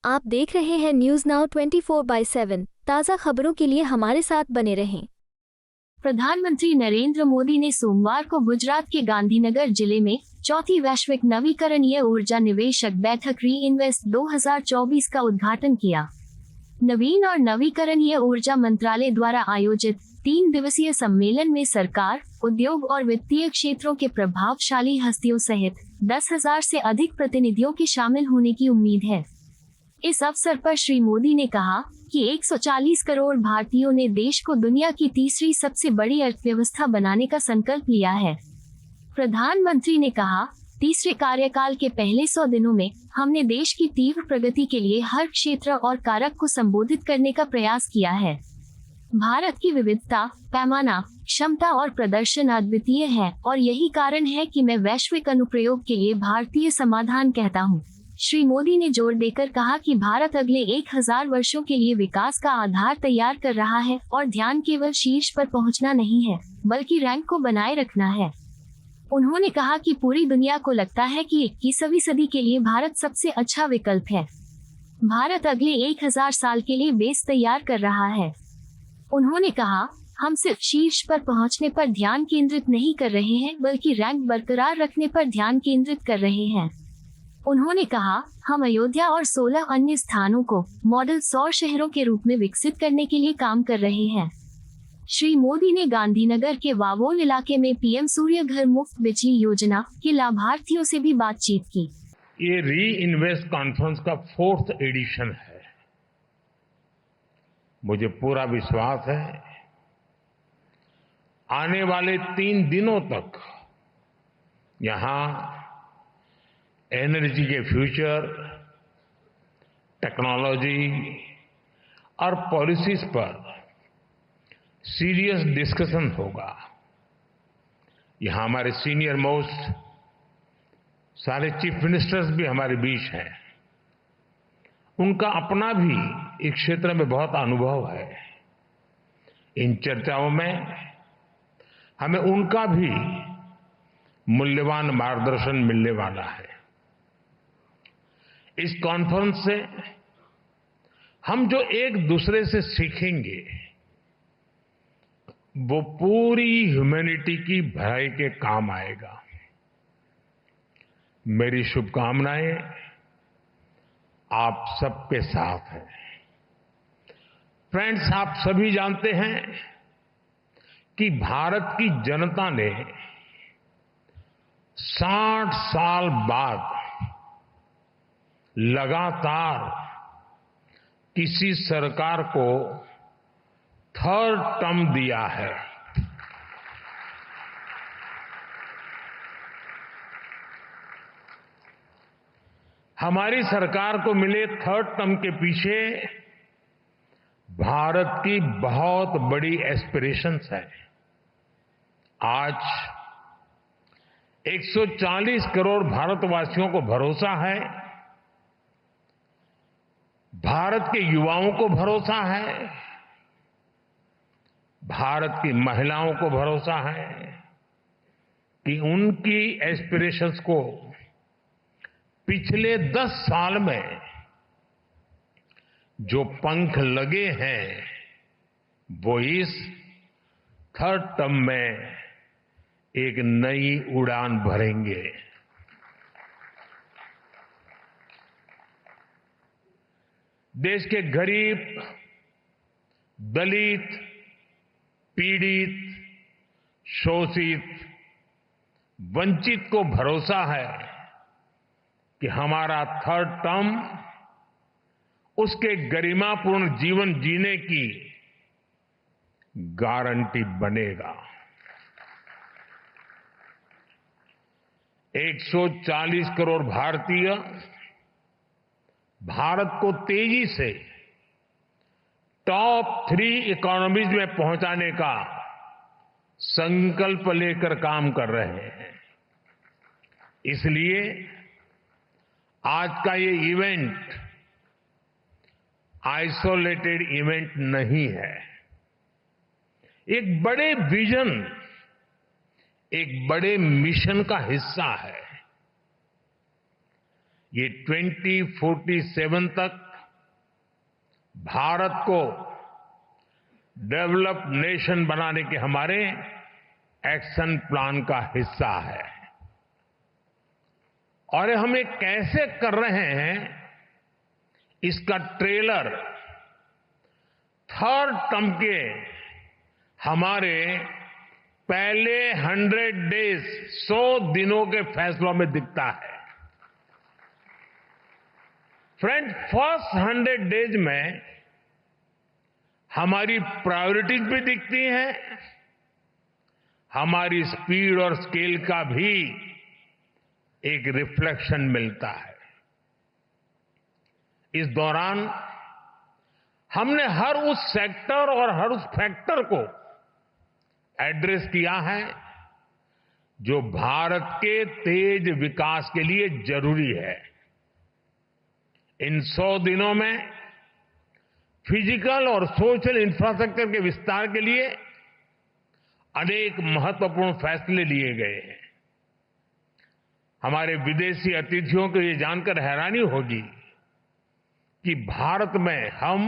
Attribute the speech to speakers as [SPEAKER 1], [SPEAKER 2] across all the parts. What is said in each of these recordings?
[SPEAKER 1] आप देख रहे हैं न्यूज नाउ 24/7 ताज़ा खबरों के लिए हमारे साथ बने रहें।
[SPEAKER 2] प्रधानमंत्री नरेंद्र मोदी ने सोमवार को गुजरात के गांधीनगर जिले में चौथी वैश्विक नवीकरणीय ऊर्जा निवेशक बैठक री इन्वेस्ट 2024 का उद्घाटन किया। नवीन और नवीकरणीय ऊर्जा मंत्रालय द्वारा आयोजित 3 दिवसीय सम्मेलन में सरकार, उद्योग और वित्तीय क्षेत्रों के प्रभावशाली हस्तियों सहित 10,000 से अधिक प्रतिनिधियों के शामिल होने की उम्मीद है। इस अवसर पर श्री मोदी ने कहा कि 140 करोड़ भारतीयों ने देश को दुनिया की तीसरी सबसे बड़ी अर्थव्यवस्था बनाने का संकल्प लिया है। प्रधानमंत्री ने कहा, तीसरे कार्यकाल के पहले 100 दिनों में हमने देश की तीव्र प्रगति के लिए हर क्षेत्र और कारक को संबोधित करने का प्रयास किया है। भारत की विविधता, पैमाना, क्षमता और प्रदर्शन अद्वितीय है और यही कारण है कि मैं वैश्विक अनुप्रयोग के लिए भारतीय समाधान कहता हूँ। श्री मोदी ने जोर देकर कहा कि भारत अगले 1000 वर्षों के लिए विकास का आधार तैयार कर रहा है और ध्यान केवल शीर्ष पर पहुंचना नहीं है, बल्कि रैंक को बनाए रखना है। उन्होंने कहा कि पूरी दुनिया को लगता है कि 21वीं सदी के लिए भारत सबसे अच्छा विकल्प है। भारत अगले 1000 साल के लिए बेस तैयार कर रहा है। उन्होंने कहा, हम सिर्फ शीर्ष पर पहुंचने पर ध्यान केंद्रित नहीं कर रहे हैं, बल्कि रैंक बरकरार रखने पर ध्यान केंद्रित कर रहे हैं। उन्होंने कहा, हम अयोध्या और 16 अन्य स्थानों को मॉडल सौर शहरों के रूप में विकसित करने के लिए काम कर रहे हैं। श्री मोदी ने गांधीनगर के वावोल इलाके में पीएम सूर्य घर मुफ्त बिजली योजना के लाभार्थियों से भी बातचीत की।
[SPEAKER 3] ये री इन्वेस्ट कॉन्फ्रेंस का 4th एडिशन है। मुझे पूरा विश्वास है आने वाले 3 दिनों तक यहां एनर्जी के फ्यूचर, टेक्नोलॉजी और पॉलिसीज पर सीरियस डिस्कशन होगा। यहां हमारे सीनियर मोस्ट सारे चीफ मिनिस्टर्स भी हमारे बीच हैं। उनका अपना भी इस क्षेत्र में बहुत अनुभव है। इन चर्चाओं में हमें उनका भी मूल्यवान मार्गदर्शन मिलने वाला है। इस कॉन्फ्रेंस से हम जो एक दूसरे से सीखेंगे वो पूरी ह्यूमैनिटी की भलाई के काम आएगा। मेरी शुभकामनाएं आप सबके साथ हैं। फ्रेंड्स, आप सभी जानते हैं कि भारत की जनता ने 60 साल बाद लगातार किसी सरकार को 3rd टर्म दिया है। हमारी सरकार को मिले 3rd टर्म के पीछे भारत की बहुत बड़ी एस्पिरेशंस है। आज 140 करोड़ भारतवासियों को भरोसा है, भारत के युवाओं को भरोसा है, भारत की महिलाओं को भरोसा है कि उनकी एस्पिरेशंस को पिछले 10 साल में जो पंख लगे हैं वो इस 3rd टर्म में एक नई उड़ान भरेंगे। देश के गरीब, दलित, पीड़ित, शोषित, वंचित को भरोसा है कि हमारा 3rd टर्म उसके गरिमापूर्ण जीवन जीने की गारंटी बनेगा। 140 करोड़ भारतीय भारत को तेजी से टॉप 3 इकोनॉमीज में पहुंचाने का संकल्प लेकर काम कर रहे हैं। इसलिए आज का ये इवेंट आइसोलेटेड इवेंट नहीं है। एक बड़े विजन, एक बड़े मिशन का हिस्सा है। ये 2047 तक भारत को डेवलप्ड नेशन बनाने के हमारे एक्शन प्लान का हिस्सा है। और हम ये कैसे कर रहे हैं, इसका ट्रेलर थर्ड टर्म के हमारे पहले 100 डेज 100 दिनों के फैसलों में दिखता है। फ्रेंड, फर्स्ट 100 डेज में हमारी प्रायोरिटीज भी दिखती हैं, हमारी स्पीड और स्केल का भी एक रिफ्लेक्शन मिलता है। इस दौरान हमने हर उस सेक्टर और हर उस फैक्टर को एड्रेस किया है जो भारत के तेज विकास के लिए जरूरी है। इन 100 दिनों में फिजिकल और सोशल इंफ्रास्ट्रक्चर के विस्तार के लिए अनेक महत्वपूर्ण फैसले लिए गए हैं। हमारे विदेशी अतिथियों को ये जानकर हैरानी होगी कि भारत में हम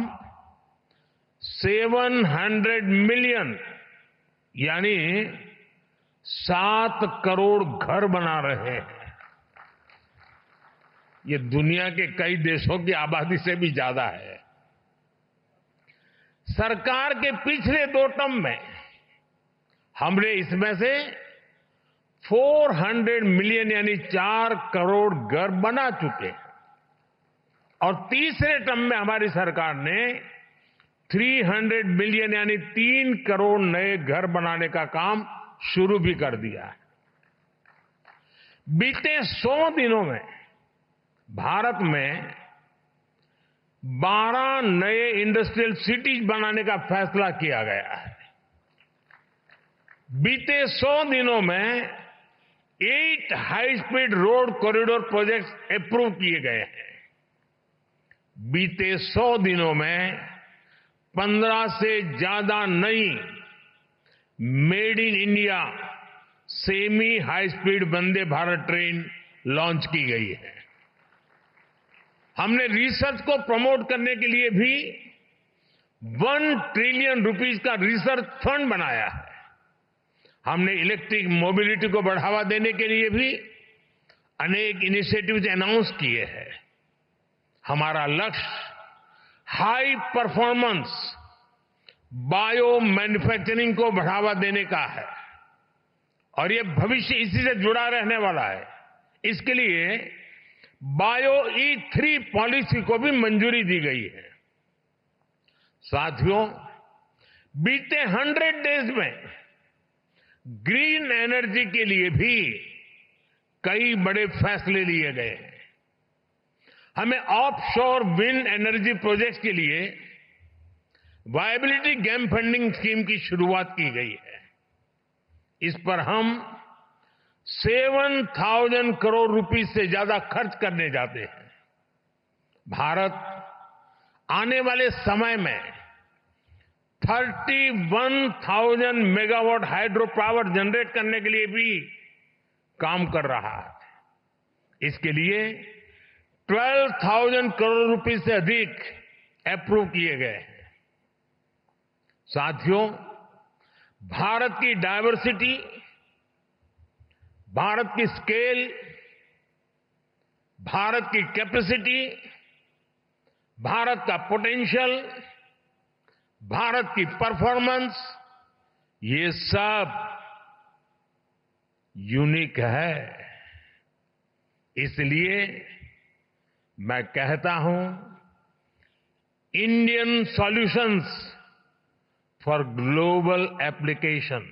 [SPEAKER 3] 700 मिलियन यानी 7 करोड़ घर बना रहे हैं। ये दुनिया के कई देशों की आबादी से भी ज्यादा है। सरकार के पिछले 2 टर्म में हमने इसमें से 400 मिलियन यानी 4 करोड़ घर बना चुके हैं और तीसरे टर्म में हमारी सरकार ने 300 मिलियन यानी 3 करोड़ नए घर बनाने का काम शुरू भी कर दिया है। बीते 100 दिनों में भारत में 12 नए इंडस्ट्रियल सिटीज बनाने का फैसला किया गया है। बीते 100 दिनों में 8 high speed road corridor projects approve किए गए हैं। बीते 100 दिनों में 15 से ज्यादा नई made in India semi high speed Vande Bharat train launch की गई है। हमने रिसर्च को प्रमोट करने के लिए भी 1 ट्रिलियन रुपीस का रिसर्च फंड बनाया है। हमने इलेक्ट्रिक मोबिलिटी को बढ़ावा देने के लिए भी अनेक इनिशिएटिव्स अनाउंस किए हैं। हमारा लक्ष्य हाई परफॉर्मेंस बायो मैन्युफैक्चरिंग को बढ़ावा देने का है और ये भविष्य इसी से जुड़ा रहने वाला है। इसके लिए बायो E3 पॉलिसी को भी मंजूरी दी गई है। साथियों, बीते 100 डेज में ग्रीन एनर्जी के लिए भी कई बड़े फैसले लिए गए हैं। हमें ऑफशोर विंड एनर्जी प्रोजेक्ट्स के लिए वायबिलिटी गैप फंडिंग स्कीम की शुरुआत की गई है। इस पर हम 7,000 करोड़ रुपए से ज्यादा खर्च करने जाते हैं। भारत आने वाले समय में 31,000 मेगावाट हाइड्रो पावर जनरेट करने के लिए भी काम कर रहा है। इसके लिए 12,000 करोड़ रुपए से अधिक अप्रूव किए गए हैं। साथियों, भारत की डायवर्सिटी, भारत की स्केल, भारत की कैपेसिटी, भारत का पोटेंशियल, भारत की परफॉर्मेंस, ये सब यूनिक है। इसलिए मैं कहता हूं, Indian solutions for global application.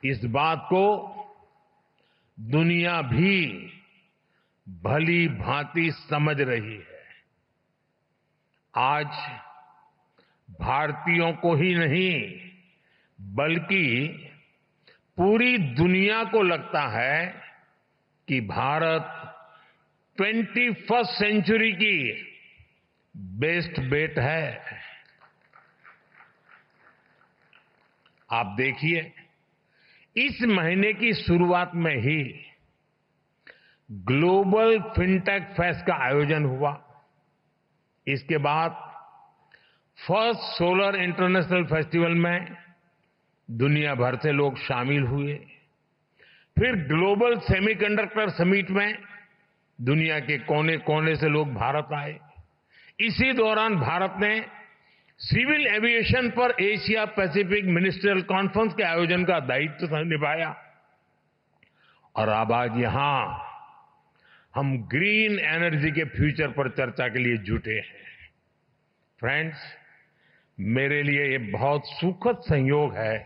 [SPEAKER 3] इस बात को दुनिया भी भली भांति समझ रही है। आज भारतीयों को ही नहीं बल्कि पूरी दुनिया को लगता है कि भारत 21st सेंचुरी की बेस्ट बेट है। आप देखिए, इस महीने की शुरुआत में ही ग्लोबल फिनटेक फेस्ट का आयोजन हुआ। इसके बाद फर्स्ट सोलर इंटरनेशनल फेस्टिवल में दुनिया भर से लोग शामिल हुए। फिर ग्लोबल सेमीकंडक्टर समिट में दुनिया के कोने कोने से लोग भारत आए। इसी दौरान भारत ने सिविल एविएशन पर एशिया पैसिफिक मिनिस्ट्रियल कॉन्फ्रेंस के आयोजन का दायित्व निभाया। और अब आज यहां हम ग्रीन एनर्जी के फ्यूचर पर चर्चा के लिए जुटे हैं। फ्रेंड्स, मेरे लिए ये बहुत सुखद संयोग है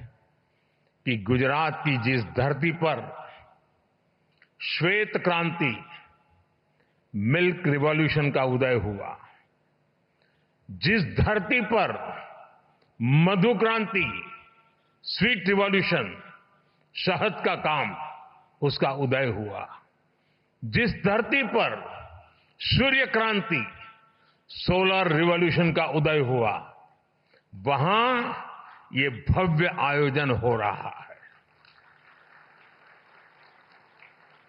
[SPEAKER 3] कि गुजरात की जिस धरती पर श्वेत क्रांति, मिल्क रिवॉल्यूशन का उदय हुआ, जिस धरती पर मधु क्रांति, स्वीट रिवॉल्यूशन, शहद का काम, उसका उदय हुआ, जिस धरती पर सूर्य क्रांति, सोलर रिवॉल्यूशन का उदय हुआ, वहां ये भव्य आयोजन हो रहा है।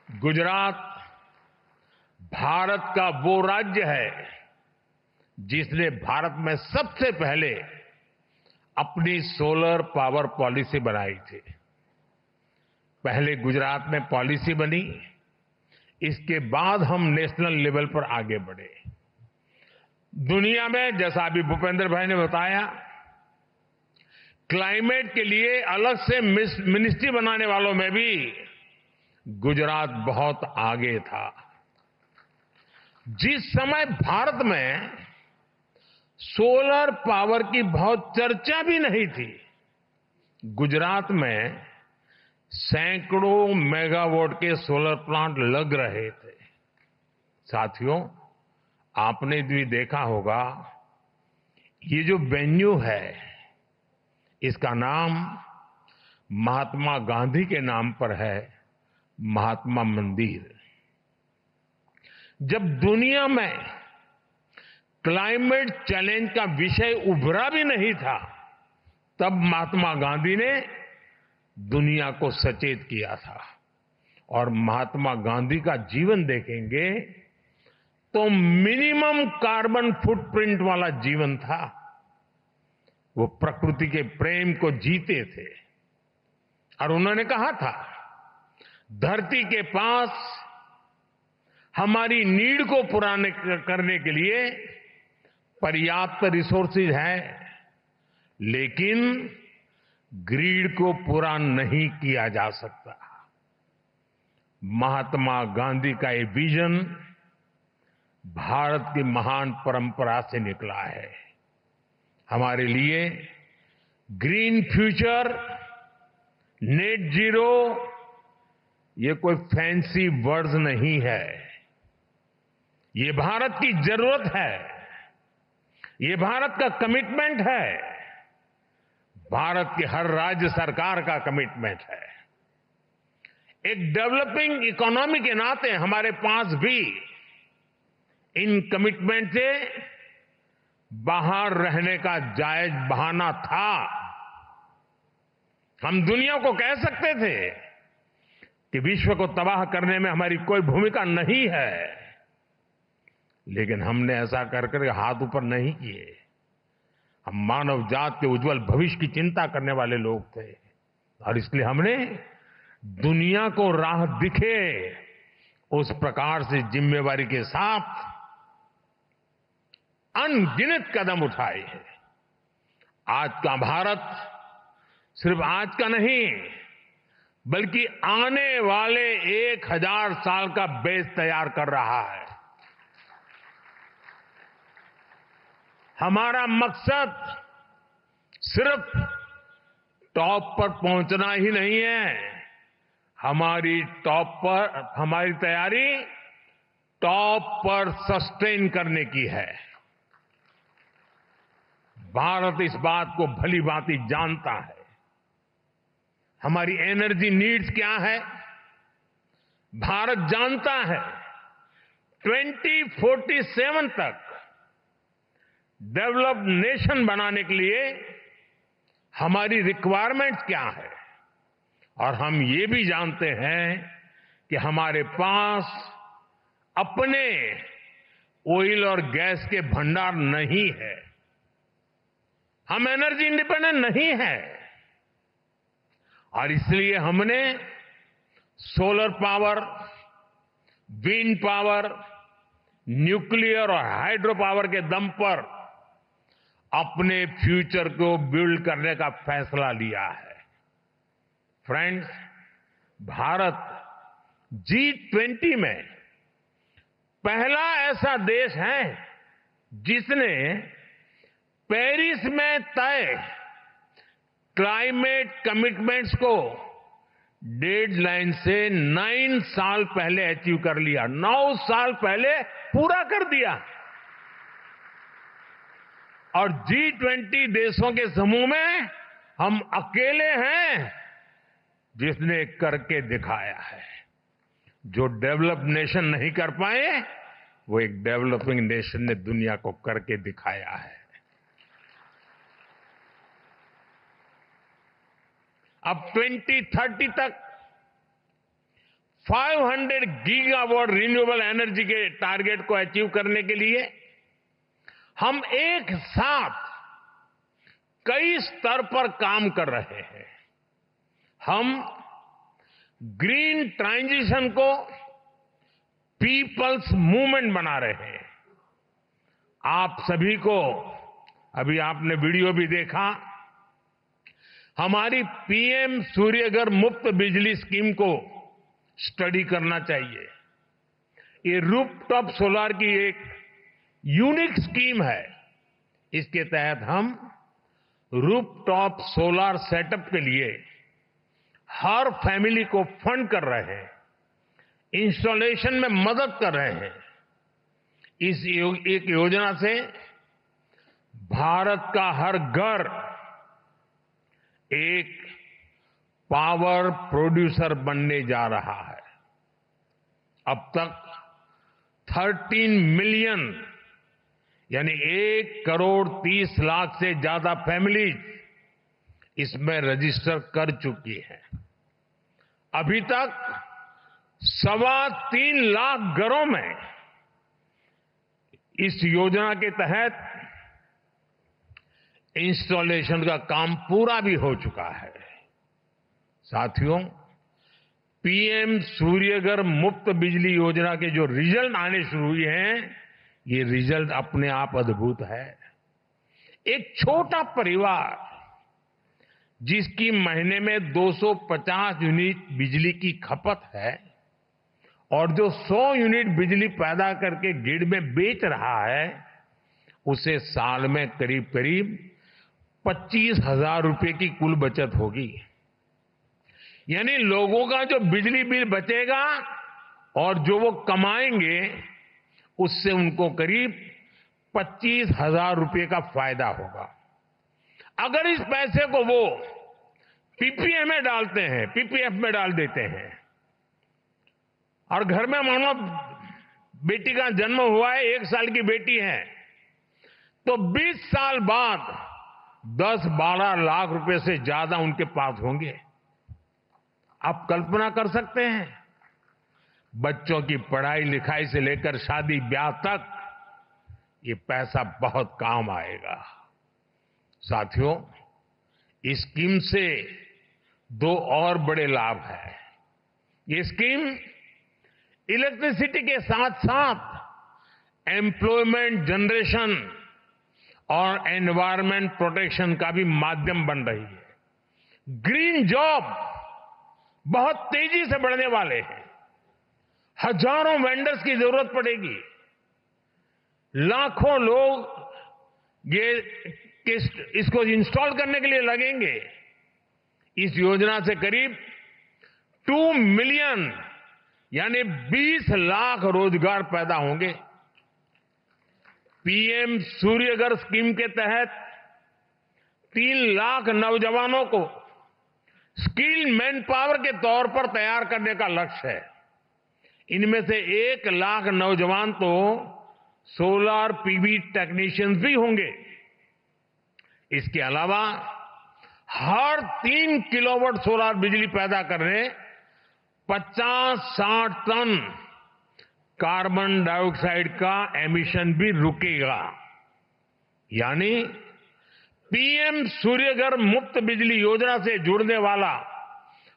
[SPEAKER 3] गुजरात भारत का वो राज्य है जिसने भारत में सबसे पहले अपनी सोलर पावर पॉलिसी बनाई थी। पहले गुजरात में पॉलिसी बनी, इसके बाद हम नेशनल लेवल पर आगे बढ़े। दुनिया में, जैसा अभी भूपेंद्र भाई ने बताया, क्लाइमेट के लिए अलग से मिनिस्ट्री बनाने वालों में भी गुजरात बहुत आगे था। जिस समय भारत में सोलर पावर की बहुत चर्चा भी नहीं थी, गुजरात में सैकड़ों मेगावाट के सोलर प्लांट लग रहे थे। साथियों, आपने भी देखा होगा, ये जो वेन्यू है, इसका नाम महात्मा गांधी के नाम पर है, महात्मा मंदिर। जब दुनिया में क्लाइमेट चैलेंज का विषय उभरा भी नहीं था, तब महात्मा गांधी ने दुनिया को सचेत किया था। और महात्मा गांधी का जीवन देखेंगे तो मिनिमम कार्बन फुटप्रिंट वाला जीवन था। वो प्रकृति के प्रेम को जीते थे और उन्होंने कहा था, धरती के पास हमारी नीड को पूरा करने के लिए पर्याप्त रिसोर्सेज है, लेकिन ग्रीड को पूरा नहीं किया जा सकता। महात्मा गांधी का ये विजन भारत की महान परंपरा से निकला है। हमारे लिए ग्रीन फ्यूचर, नेट जीरो, ये कोई फैंसी वर्ड्स नहीं है। ये भारत की जरूरत है, ये भारत का कमिटमेंट है, भारत के हर राज्य सरकार का कमिटमेंट है। एक डेवलपिंग इकोनॉमी के नाते हमारे पास भी इन कमिटमेंट से बाहर रहने का जायज बहाना था। हम दुनिया को कह सकते थे कि विश्व को तबाह करने में हमारी कोई भूमिका नहीं है, लेकिन हमने ऐसा कर हाथ ऊपर नहीं किए। हम मानव जात के उज्जवल भविष्य की चिंता करने वाले लोग थे और इसलिए हमने दुनिया को राह दिखे उस प्रकार से जिम्मेवारी के साथ अनगिनत कदम उठाए हैं। आज का भारत सिर्फ आज का नहीं, बल्कि आने वाले 1000 साल का बेस तैयार कर रहा है। हमारा मकसद सिर्फ टॉप पर पहुंचना ही नहीं है, हमारी तैयारी टॉप पर सस्टेन करने की है। भारत इस बात को भली भांति जानता है। हमारी एनर्जी नीड्स क्या है, भारत जानता है। 2047 तक डेवलप्ड नेशन बनाने के लिए हमारी रिक्वायरमेंट्स क्या है, और हम ये भी जानते हैं कि हमारे पास अपने ऑयल और गैस के भंडार नहीं है, हम एनर्जी इंडिपेंडेंट नहीं है, और इसलिए हमने solar power, wind power, nuclear और हाइड्रो पावर के दम पर अपने फ्यूचर को बिल्ड करने का फैसला लिया है। फ्रेंड्स, भारत G20 में पहला ऐसा देश है जिसने पेरिस में तय क्लाइमेट कमिटमेंट्स को डेडलाइन से 9 साल पहले अचीव कर लिया, 9 साल पहले पूरा कर दिया। और G20 देशों के समूह में हम अकेले हैं जिसने करके दिखाया है। जो डेवलप नेशन नहीं कर पाए, वो एक डेवलपिंग नेशन ने दुनिया को करके दिखाया है। अब 2030 तक 500 गीगावाट रिन्यूएबल एनर्जी के टारगेट को अचीव करने के लिए हम एक साथ कई स्तर पर काम कर रहे हैं। हम ग्रीन ट्रांजिशन को पीपल्स मूवमेंट बना रहे हैं। आप सभी को, अभी आपने वीडियो भी देखा, हमारी पीएम सूर्यघर मुफ्त बिजली स्कीम को स्टडी करना चाहिए। ये रूफटॉप सोलर की एक यूनिक स्कीम है। इसके तहत हम रूफटॉप सोलर सेटअप के लिए हर फैमिली को फंड कर रहे हैं, इंस्टॉलेशन में मदद कर रहे हैं। इस एक योजना से भारत का हर घर एक पावर प्रोड्यूसर बनने जा रहा है। अब तक 13 मिलियन यानी 1,30,00,000 से ज्यादा फैमिलीज इसमें रजिस्टर कर चुकी है। अभी तक 3.25 लाख घरों में इस योजना के तहत इंस्टॉलेशन का काम पूरा भी हो चुका है। साथियों, पीएम सूर्यघर मुफ्त बिजली योजना के जो रिजल्ट आने शुरू हुए हैं, ये रिजल्ट अपने आप अद्भुत है। एक छोटा परिवार जिसकी महीने में 250 यूनिट बिजली की खपत है और जो 100 यूनिट बिजली पैदा करके ग्रिड में बेच रहा है, उसे साल में करीब करीब 25,000 रुपए की कुल बचत होगी। यानी लोगों का जो बिजली बिल बचेगा और जो वो कमाएंगे, उससे उनको करीब 25,000 रुपए का फायदा होगा। अगर इस पैसे को वो पीपीए में डालते हैं, पीपीएफ में डाल देते हैं, और घर में मानो बेटी का जन्म हुआ है, 1 साल की बेटी है, तो 20 साल बाद 10-12 लाख रुपए से ज्यादा उनके पास होंगे। आप कल्पना कर सकते हैं, बच्चों की पढ़ाई लिखाई से लेकर शादी ब्याह तक ये पैसा बहुत काम आएगा। साथियों, इस स्कीम से 2 और बड़े लाभ हैं। ये स्कीम इलेक्ट्रिसिटी के साथ साथ एम्प्लॉयमेंट जनरेशन और एनवायरमेंट प्रोटेक्शन का भी माध्यम बन रही है। ग्रीन जॉब बहुत तेजी से बढ़ने वाले हैं। हजारों वेंडर्स की जरूरत पड़ेगी। लाखों लोग इसको इंस्टॉल करने के लिए लगेंगे। इस योजना से करीब 2 मिलियन यानी 20 लाख रोजगार पैदा होंगे। पीएम सूर्यघर स्कीम के तहत 3 लाख नौजवानों को स्किल्ड मैन पावर के तौर पर तैयार करने का लक्ष्य है। इनमें से 1 लाख नौजवान तो सोलर पीवी टेक्नीशियंस भी होंगे। इसके अलावा हर 3 किलोवाट सोलर बिजली पैदा करने 50-60 टन कार्बन डाइऑक्साइड का एमिशन भी रुकेगा। यानी पीएम सूर्यघर मुफ्त बिजली योजना से जुड़ने वाला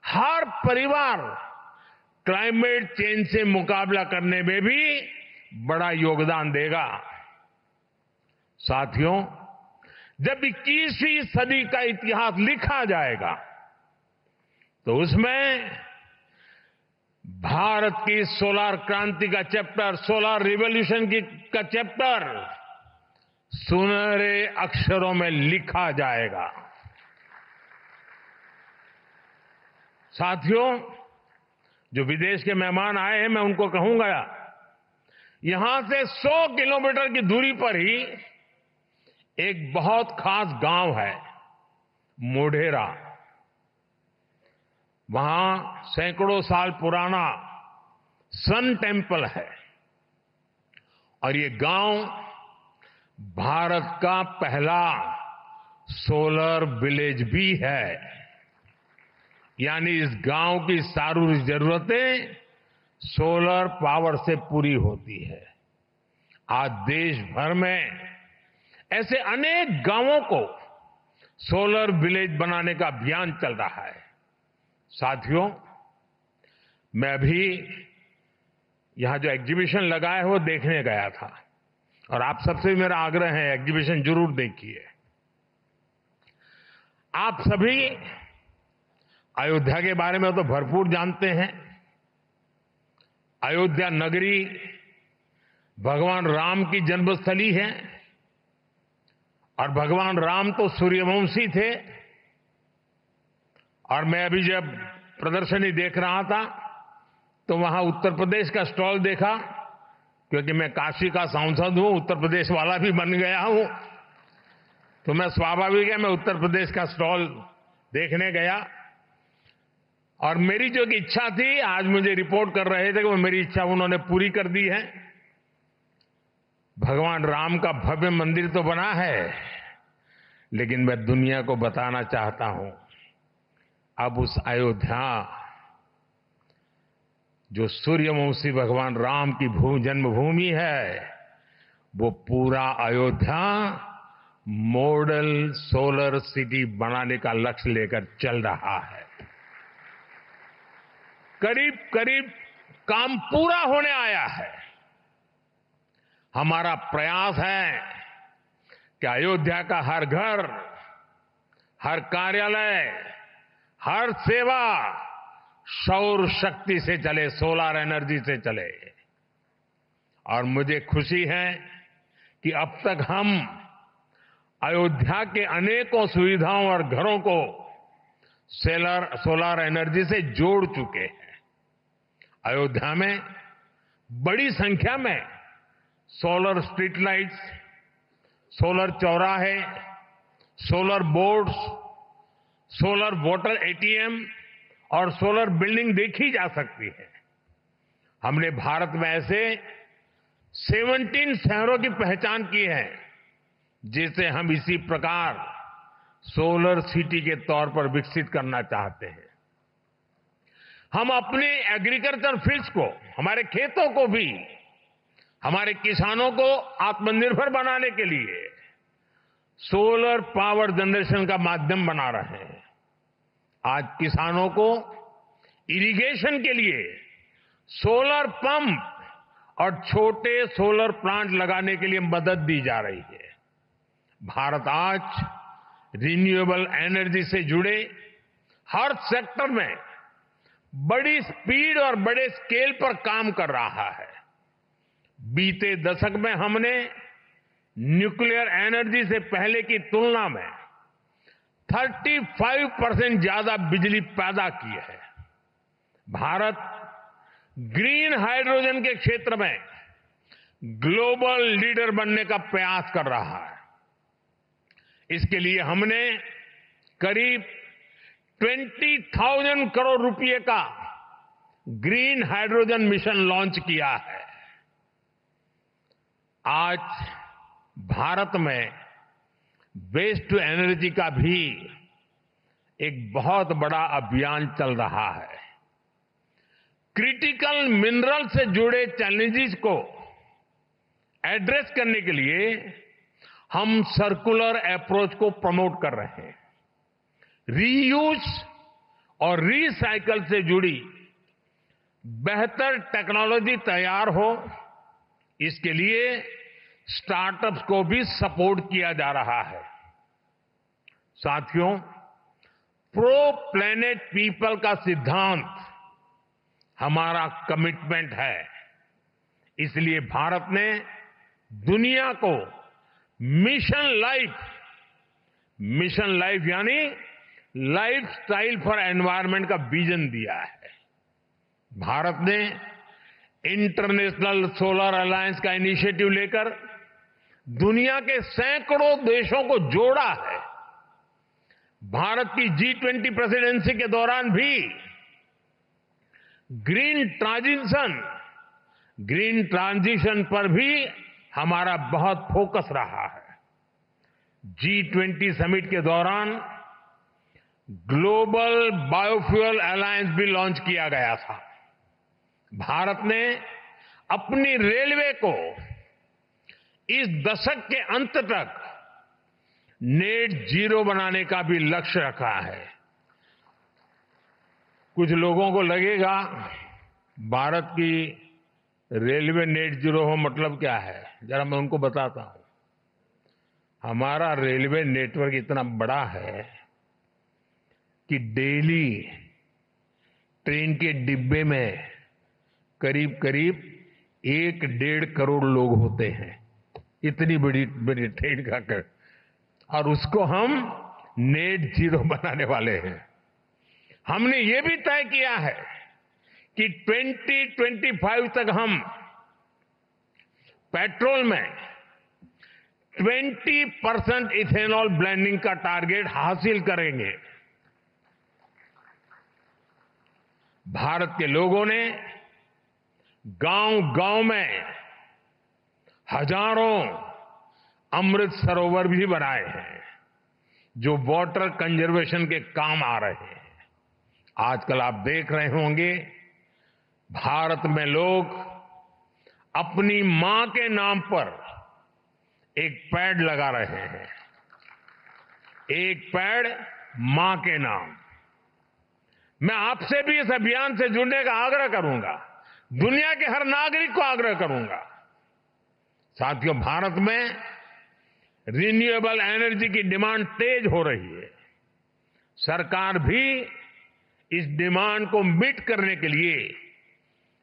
[SPEAKER 3] हर परिवार क्लाइमेट चेंज से मुकाबला करने में भी बड़ा योगदान देगा। साथियों, जब 21वीं सदी का इतिहास लिखा जाएगा तो उसमें भारत की सोलर क्रांति का चैप्टर, सोलर रिवॉल्यूशन का चैप्टर सुनहरे अक्षरों में लिखा जाएगा। साथियों, जो विदेश के मेहमान आए हैं, मैं उनको कहूंगा, यहां से 100 किलोमीटर की दूरी पर ही एक बहुत खास गांव है, मोढेरा। वहां सैकड़ों साल पुराना सन टेम्पल है और ये गांव भारत का पहला सोलर विलेज भी है। यानी इस गांव की सारी जरूरतें सोलर पावर से पूरी होती है। आज देश भर में ऐसे अनेक गांवों को सोलर विलेज बनाने का अभियान चल रहा है। साथियों, मैं अभी यहां जो एग्जीबिशन लगा है वो देखने गया था और आप सबसे मेरा आग्रह है, एग्जीबिशन जरूर देखिए। आप सभी अयोध्या के बारे में तो भरपूर जानते हैं। अयोध्या नगरी भगवान राम की जन्मस्थली है और भगवान राम तो सूर्यवंशी थे। और मैं अभी जब प्रदर्शनी देख रहा था तो वहां उत्तर प्रदेश का स्टॉल देखा, क्योंकि मैं काशी का सांसद हूं, उत्तर प्रदेश वाला भी बन गया हूं, तो मैं स्वाभाविक है मैं उत्तर प्रदेश का स्टॉल देखने गया। और मेरी जो इच्छा थी, आज मुझे रिपोर्ट कर रहे थे कि वो मेरी इच्छा उन्होंने पूरी कर दी है। भगवान राम का भव्य मंदिर तो बना है, लेकिन मैं दुनिया को बताना चाहता हूं, अब उस अयोध्या जो सूर्यवंशी भगवान राम की जन्मभूमि है, वो पूरा अयोध्या मॉडल सोलर सिटी बनाने का लक्ष्य लेकर चल रहा है। करीब करीब काम पूरा होने आया है। हमारा प्रयास है कि अयोध्या का हर घर, हर कार्यालय, हर सेवा सौर शक्ति से चले, सोलर एनर्जी से चले। और मुझे खुशी है कि अब तक हम अयोध्या के अनेकों सुविधाओं और घरों को सोलर एनर्जी से जोड़ चुके हैं। अयोध्या में बड़ी संख्या में सोलर स्ट्रीट लाइट्स, सोलर चौराहे, solar boards, solar water ATM और सोलर बिल्डिंग देखी जा सकती है। हमने भारत में ऐसे 17 शहरों की पहचान की है जिसे हम इसी प्रकार सोलर सिटी के तौर पर विकसित करना चाहते हैं। हम अपने एग्रीकल्चर फील्ड्स को, हमारे खेतों को भी, हमारे किसानों को आत्मनिर्भर बनाने के लिए सोलर पावर जनरेशन का माध्यम बना रहे हैं। आज किसानों को इरिगेशन के लिए सोलर पंप और छोटे सोलर प्लांट लगाने के लिए मदद दी जा रही है। भारत आज रिन्यूएबल एनर्जी से जुड़े हर सेक्टर में बड़ी स्पीड और बड़े स्केल पर काम कर रहा है। बीते दशक में हमने न्यूक्लियर एनर्जी से पहले की तुलना में 35% ज्यादा बिजली पैदा की है। भारत ग्रीन हाइड्रोजन के क्षेत्र में ग्लोबल लीडर बनने का प्रयास कर रहा है। इसके लिए हमने करीब 20,000 करोड़ रुपए का ग्रीन हाइड्रोजन मिशन लॉन्च किया है। आज भारत में वेस्ट टू एनर्जी का भी एक बहुत बड़ा अभियान चल रहा है। क्रिटिकल मिनरल से जुड़े चैलेंजेस को एड्रेस करने के लिए हम सर्कुलर अप्रोच को प्रमोट कर रहे हैं। रीयूज और रीसाइकल से जुड़ी बेहतर टेक्नोलॉजी तैयार हो, इसके लिए स्टार्टअप्स को भी सपोर्ट किया जा रहा है। साथियों, प्रो प्लेनेट पीपल का सिद्धांत हमारा कमिटमेंट है। इसलिए भारत ने दुनिया को मिशन लाइफ यानी लाइफस्टाइल फॉर एनवायरनमेंट का विजन दिया है। भारत ने इंटरनेशनल सोलर अलायंस का इनिशिएटिव लेकर दुनिया के सैकड़ों देशों को जोड़ा है। भारत की G20 प्रेसिडेंसी के दौरान भी ग्रीन ट्रांजिशन पर भी हमारा बहुत फोकस रहा है। G20 समिट के दौरान ग्लोबल बायोफ्यूल अलायंस भी लॉन्च किया गया था। भारत ने अपनी रेलवे को इस दशक के अंत तक नेट जीरो बनाने का भी लक्ष्य रखा है। कुछ लोगों को लगेगा भारत की रेलवे नेट जीरो हो मतलब क्या है, जरा मैं उनको बताता हूं। हमारा रेलवे नेटवर्क इतना बड़ा है कि डेली ट्रेन के डिब्बे में करीब करीब 1-1.5 करोड़ लोग होते हैं। इतनी बड़ी बड़ी ट्रेन का कर, और उसको हम नेट जीरो बनाने वाले हैं। हमने ये भी तय किया है कि 2025 तक हम पेट्रोल में 20% इथेनॉल ब्लेंडिंग का टारगेट हासिल करेंगे। भारत के लोगों ने गांव-गांव में हजारों अमृत सरोवर भी बनाए हैं, जो वाटर कंजर्वेशन के काम आ रहे हैं। आजकल आप देख रहे होंगे भारत में लोग अपनी मां के नाम पर एक पेड़ लगा रहे हैं। एक पेड़ मां के नाम। मैं आपसे भी इस अभियान से जुड़ने का आग्रह करूंगा, दुनिया के हर नागरिक को आग्रह करूंगा। साथियों, भारत में रिन्यूएबल एनर्जी की डिमांड तेज हो रही है। सरकार भी इस डिमांड को मीट करने के लिए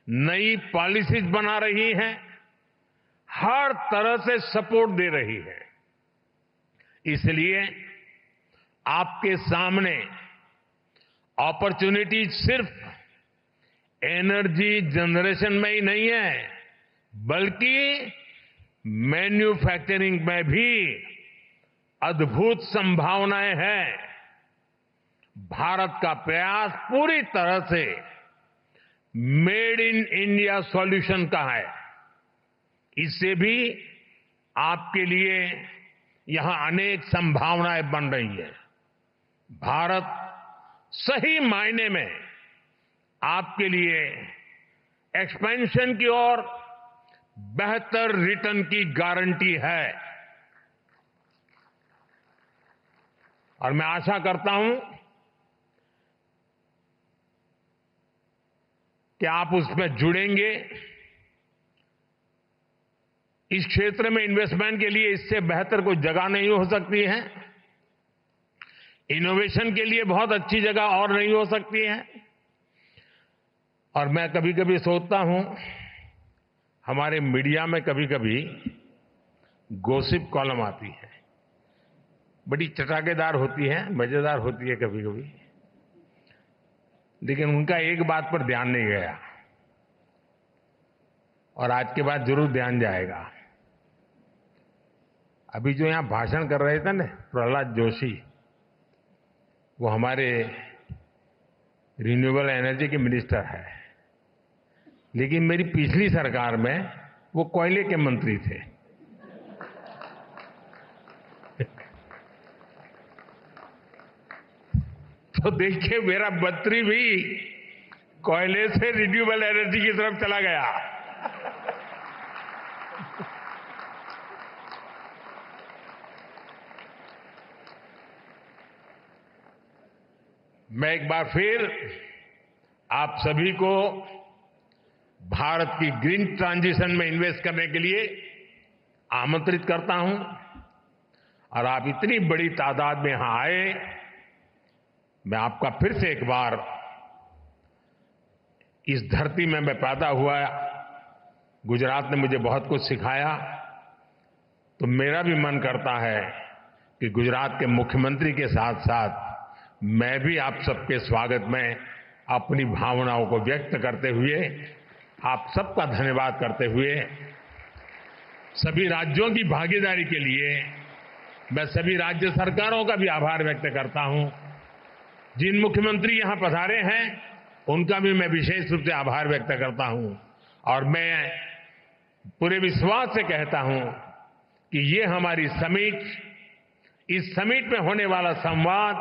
[SPEAKER 3] नई पॉलिसीज बना रही है, हर तरह से सपोर्ट दे रही है। इसलिए आपके सामने अपॉर्चुनिटी सिर्फ एनर्जी जनरेशन में ही नहीं है, बल्कि मैन्युफैक्चरिंग में भी अद्भुत संभावनाएं हैं। भारत का प्रयास पूरी तरह से मेड इन इंडिया सॉल्यूशन का है। इससे भी आपके लिए यहां अनेक संभावनाएं बन रही है। भारत सही मायने में आपके लिए एक्सपेंशन की ओर बेहतर रिटर्न की गारंटी है। और मैं आशा करता हूं कि आप उसमें जुड़ेंगे। इस क्षेत्र में इन्वेस्टमेंट के लिए इससे बेहतर कोई जगह नहीं हो सकती है। इनोवेशन के लिए बहुत अच्छी जगह और नहीं हो सकती है। और मैं कभी कभी सोचता हूं, हमारे मीडिया में कभी कभी गॉसिप कॉलम आती है, बड़ी चटाकेदार होती है, मजेदार होती है कभी कभी, लेकिन उनका एक बात पर ध्यान नहीं गया, और आज के बाद जरूर ध्यान जाएगा। अभी जो यहां भाषण कर रहे थे ना प्रहलाद जोशी, वो हमारे रिन्यूएबल एनर्जी के मिनिस्टर है, लेकिन मेरी पिछली सरकार में वो कोयले के मंत्री थे। तो देखिए, मेरा मंत्री भी कोयले से रिन्यूएबल एनर्जी की तरफ चला गया। मैं एक बार फिर आप सभी को भारत की ग्रीन ट्रांजिशन में इन्वेस्ट करने के लिए आमंत्रित करता हूं और आप इतनी बड़ी तादाद में यहां आए, मैं आपका फिर से एक बार इस धरती में मैं पैदा हुआ, गुजरात ने मुझे बहुत कुछ सिखाया, तो मेरा भी मन करता है कि गुजरात के मुख्यमंत्री के साथ साथ मैं भी आप सबके स्वागत में अपनी भावनाओं को व्यक्त करते हुए, आप सबका धन्यवाद करते हुए, सभी राज्यों की भागीदारी के लिए मैं सभी राज्य सरकारों का भी आभार व्यक्त करता हूं। जिन मुख्यमंत्री यहां पधारे हैं उनका भी मैं विशेष रूप से आभार व्यक्त करता हूं और मैं पूरे विश्वास से कहता हूं कि ये हमारी समिट, इस समिट में होने वाला संवाद,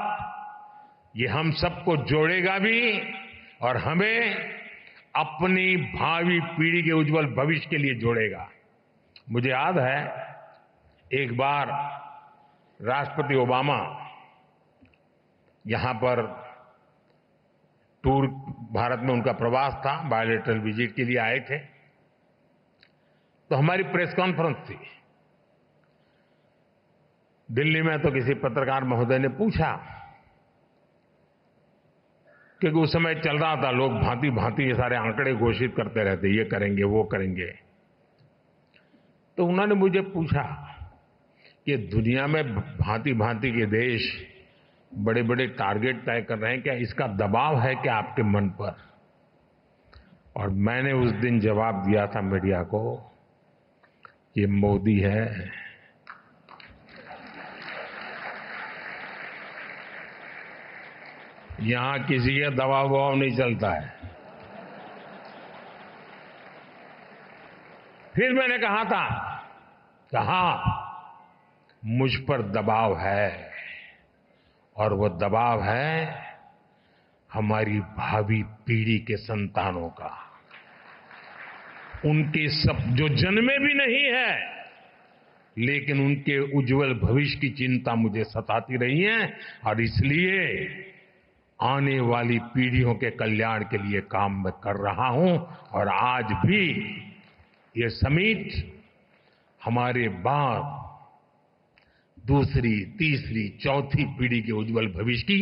[SPEAKER 3] ये हम सबको जोड़ेगा भी और हमें अपनी भावी पीढ़ी के उज्जवल भविष्य के लिए जोड़ेगा। मुझे याद है एक बार राष्ट्रपति ओबामा यहां पर टूर, भारत में उनका प्रवास था, बायोलेटरल विजिट के लिए आए थे, तो हमारी प्रेस कॉन्फ्रेंस थी दिल्ली में। तो किसी पत्रकार महोदय ने पूछा, क्योंकि उस समय चल रहा था, लोग भांति भांति ये सारे आंकड़े घोषित करते रहते, ये करेंगे वो करेंगे, तो उन्होंने मुझे पूछा कि दुनिया में भांति भांति के देश बड़े बड़े टारगेट तय कर रहे हैं, क्या इसका दबाव है क्या आपके मन पर? और मैंने उस दिन जवाब दिया था मीडिया को, ये मोदी है, यहां किसी का दबाव नहीं चलता है। फिर मैंने कहा था कि हाँ, मुझ पर दबाव है और वो दबाव है हमारी भावी पीढ़ी के संतानों का, उनके सब जो जन्मे भी नहीं है लेकिन उनके उज्जवल भविष्य की चिंता मुझे सताती रही है और इसलिए आने वाली पीढ़ियों के कल्याण के लिए काम मैं कर रहा हूं। और आज भी ये समिट हमारे बाद दूसरी, तीसरी, चौथी पीढ़ी के उज्जवल भविष्य की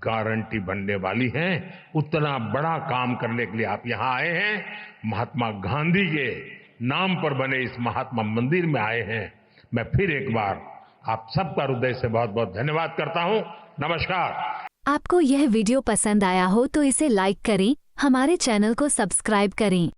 [SPEAKER 3] गारंटी बनने वाली है। उतना बड़ा काम करने के लिए आप यहां आए हैं, महात्मा गांधी के नाम पर बने इस महात्मा मंदिर में आए हैं। मैं फिर एक बार आप सबका हृदय से बहुत बहुत धन्यवाद करता हूं। नमस्कार।
[SPEAKER 1] आपको यह वीडियो पसंद आया हो तो इसे लाइक करें, हमारे चैनल को सब्सक्राइब करें।